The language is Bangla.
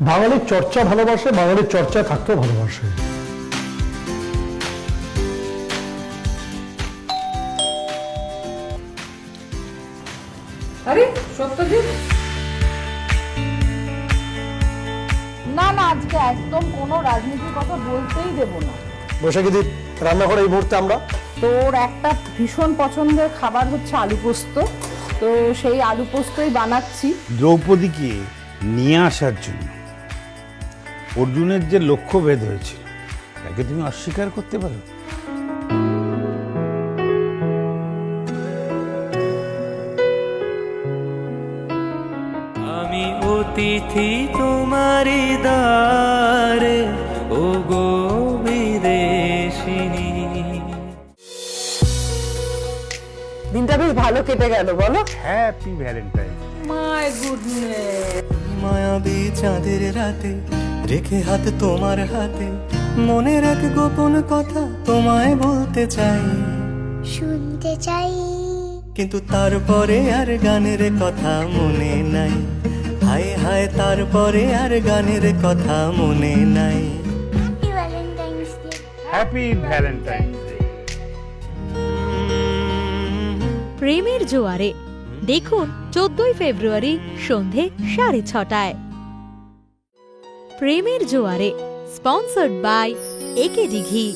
বাঙালির চর্চা ভালোবাসে, বাঙালির চর্চা থাকতেও ভালোবাসে। আরে সত্যজিৎ, না না, আজকে একদম কোনো রাজনীতির কথা বলতেই দেব না। বৈশাখী দি, রান্না করে এই মুহূর্তে আমরা তোর একটা ভীষণ পছন্দের খাবার হচ্ছে আলু পোস্ত, তো সেই আলু পোস্তই বানাচ্ছি। দ্রৌপদীকে নিয়ে আসার জন্য অর্জুনের যে লক্ষ্যভেদ হয়েছিল তাকে তুমি অস্বীকার করতে পারো? আমি অতিথি তোমারি দ্বারে, ও গো বিদেশিনী। দিনটা বেশ ভালো কেটে গেল বলো। Happy Valentine. My goodness. মায়াবী চাঁদের রাতে রেখে হাত তোমার হাতে, মনের এক গোপন কথা তোমায় বলতে চাই, শুনতে চাই। কিন্তু তারপরে আর গানের কথা মনে নাই। হায় হায়, তারপরে আর গানের কথা মনে নাই। Happy Valentine's day. Happy Valentine. প্রেমের জোয়ারে দেখুন 14 ফেব্রুয়ারি সন্ধে 6:30টায়। প্রেমের জোয়ারে স্পন্সর্ড বাই একে দিঘি।